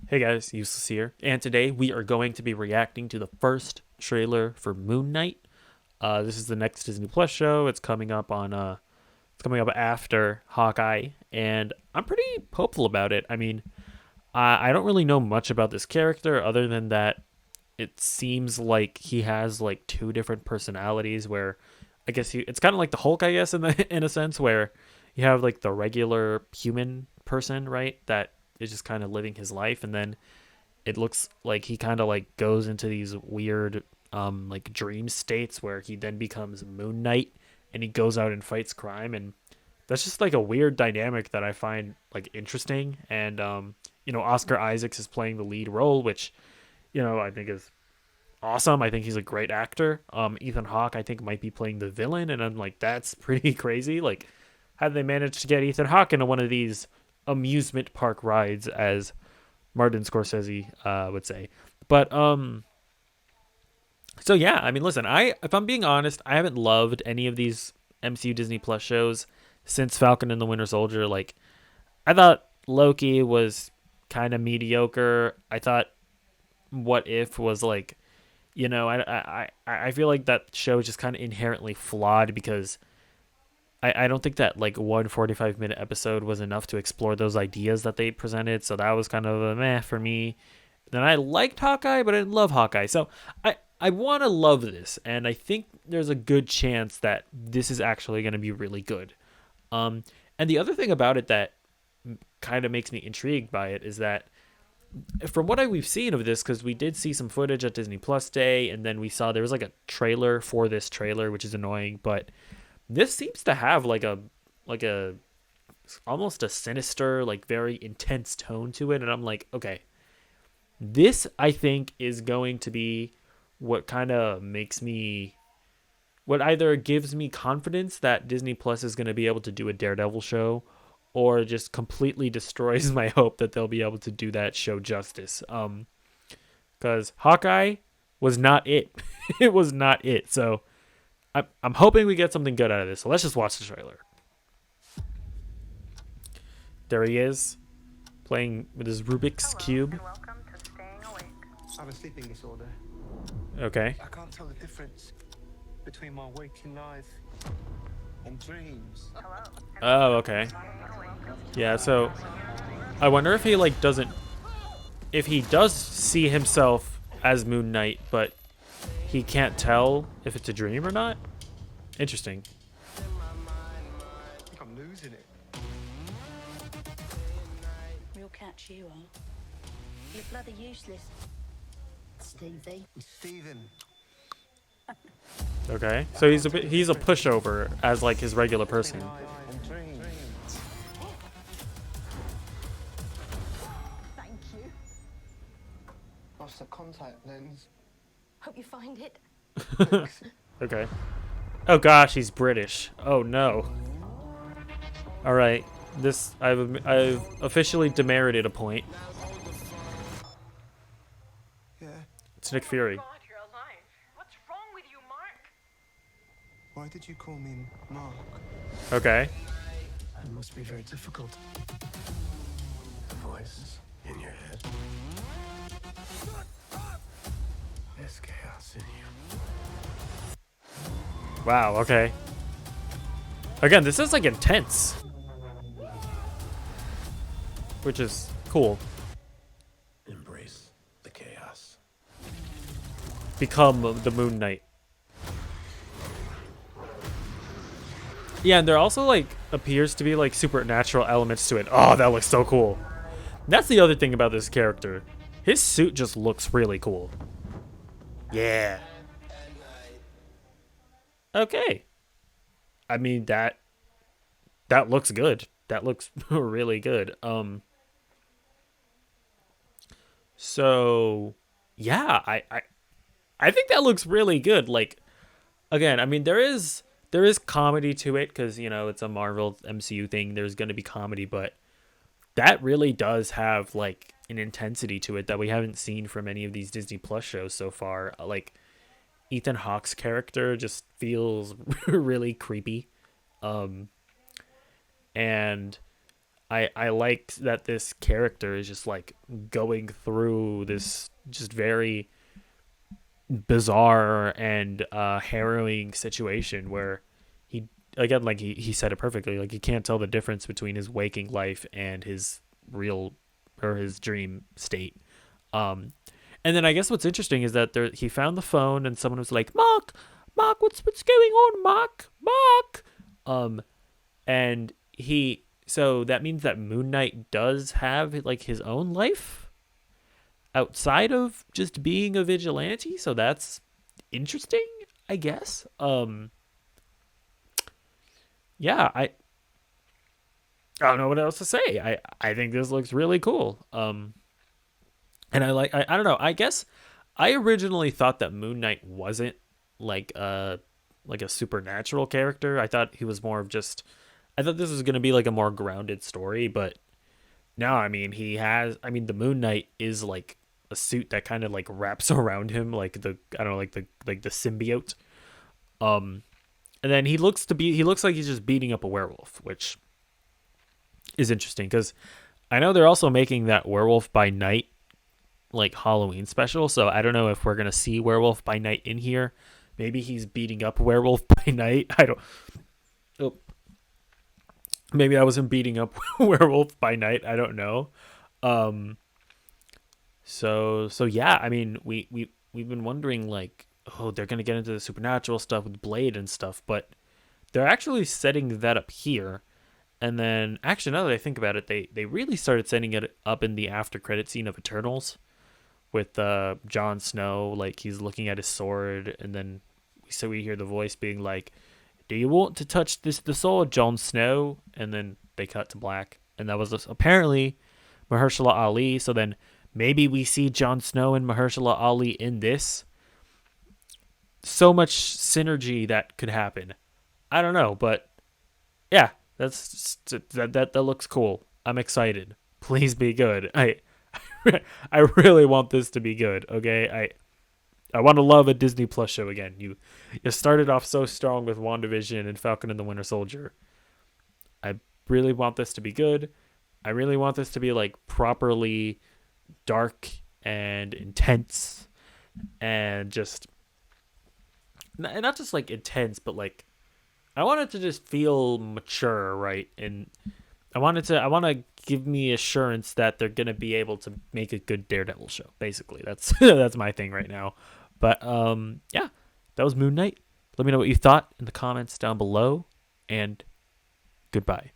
Hey guys, Useless here, and today we are going to be reacting to the first trailer for Moon Knight. This is the next Disney Plus show. It's coming up after Hawkeye, and I'm pretty hopeful about it. I mean, I don't really know much about this character other than that it seems like he has like two different personalities. Where I guess it's kind of like the Hulk, I guess, in a sense, where you have like the regular human person, right, that is just kind of living his life, and then it looks like he kind of like goes into these weird like dream states where he then becomes Moon Knight and he goes out and fights crime. And that's just like a weird dynamic that I find like interesting. And Oscar Isaacs is playing the lead role, which I think is awesome. I think he's a great actor. Ethan Hawke I think might be playing the villain, and I'm like, that's pretty crazy. Like, how did they manage to get Ethan Hawke into one of these amusement park rides, as Martin Scorsese would say? But so yeah, I mean, listen, if I'm being honest, I haven't loved any of these MCU Disney Plus shows since Falcon and the Winter Soldier. Like, I thought Loki was kind of mediocre. I thought What If was like, I feel like that show is just kind of inherently flawed because I don't think that like one 45-minute episode was enough to explore those ideas that they presented. So that was kind of a meh for me. Then I liked Hawkeye, but I didn't love Hawkeye. So I want to love this, and I think there's a good chance that this is actually going to be really good. And the other thing about it that kind of makes me intrigued by it is that from what we've seen of this, because we did see some footage at Disney Plus Day, and then we saw there was like a trailer for this trailer, which is annoying, but this seems to have like a almost a sinister, like very intense tone to it, and I'm like, okay, this I think is going to be what kind of makes me what either gives me confidence that Disney Plus is going to be able to do a Daredevil show, or just completely destroys my hope that they'll be able to do that show justice. Because Hawkeye was not it. It was not it. So I'm hoping we get something good out of this. So let's just watch the trailer. There he is, playing with his Rubik's Cube. I have a sleeping disorder. Okay. I can't tell the difference between my waking life and dreams. Oh, okay. Yeah, so I wonder if he like doesn't if he does see himself as Moon Knight, but he can't tell if it's a dream or not. Interesting. I think I'm losing it. Real catch you are. You're bloody useless. Stevie. Stephen. Okay. So he's a pushover as like his regular person. And dreams. Thank you. Lost the contact lens. Hope you find it. Okay. Oh gosh, he's British. Oh no. All right. This I've officially demerited a point. Yeah. It's Nick Fury. God, you're alive. What's wrong with you, Mark? Why did you call me Mark? Okay. It must be very difficult. The voice in your head. There's chaos in you. Wow. Okay. Again, this is like intense, which is cool. Embrace the chaos. Become the Moon Knight. Yeah, and there also like appears to be like supernatural elements to it. Oh, that looks so cool. That's the other thing about this character. His suit just looks really cool. Yeah. Okay. I mean that looks good. That looks really good. So yeah, I think that looks really good. Like, again, I mean there is comedy to it because it's a Marvel MCU thing. There's going to be comedy, but that really does have like an intensity to it that we haven't seen from any of these Disney Plus shows so far. Like, Ethan Hawke's character just feels really creepy, and I like that this character is just like going through this just very bizarre and harrowing situation where he again like he said it perfectly, like he can't tell the difference between his waking life and his real or his dream state. um and then I guess what's interesting is that he found the phone and someone was like, Mark, what's going on, Mark. And he so that means that Moon Knight does have like his own life outside of just being a vigilante, so that's interesting, I guess. Yeah, I don't know what else to say. I think this looks really cool. And I don't know. I guess I originally thought that Moon Knight wasn't like a supernatural character. I thought he was more of just I thought this was going to be like a more grounded story, but no, I mean, the Moon Knight is like a suit that kind of like wraps around him like I don't know, like the symbiote. Um and then he looks like he's just beating up a werewolf, which is interesting cuz I know they're also making that Werewolf by Night like Halloween special, so I don't know if we're going to see Werewolf by Night in here. Maybe he's beating up Werewolf by Night. I don't oh, maybe I wasn't beating up Werewolf by Night. I don't know. Um so yeah, I mean, we've been wondering like, oh, they're going to get into the supernatural stuff with Blade and stuff, but they're actually setting that up here. And then actually now that I think about it, they really started setting it up in the after credit scene of Eternals with Jon Snow, like he's looking at his sword, and then we hear the voice being like, "Do you want to touch the sword, Jon Snow?" And then they cut to black, and that was apparently Mahershala Ali. So then maybe we see Jon Snow and Mahershala Ali in this. So much synergy that could happen. I don't know, but yeah, that looks cool. I'm excited. Please be good. I really want this to be good. Okay, I want to love a Disney Plus show again. You started off so strong with WandaVision and Falcon and the Winter Soldier. I really want this to be good. I really want this to be like properly dark and intense, and not just like intense, but like I want it to just feel mature, right? And I want to give me assurance that they're gonna be able to make a good Daredevil show. Basically, that's that's my thing right now. But yeah, that was Moon Knight. Let me know what you thought in the comments down below, and goodbye.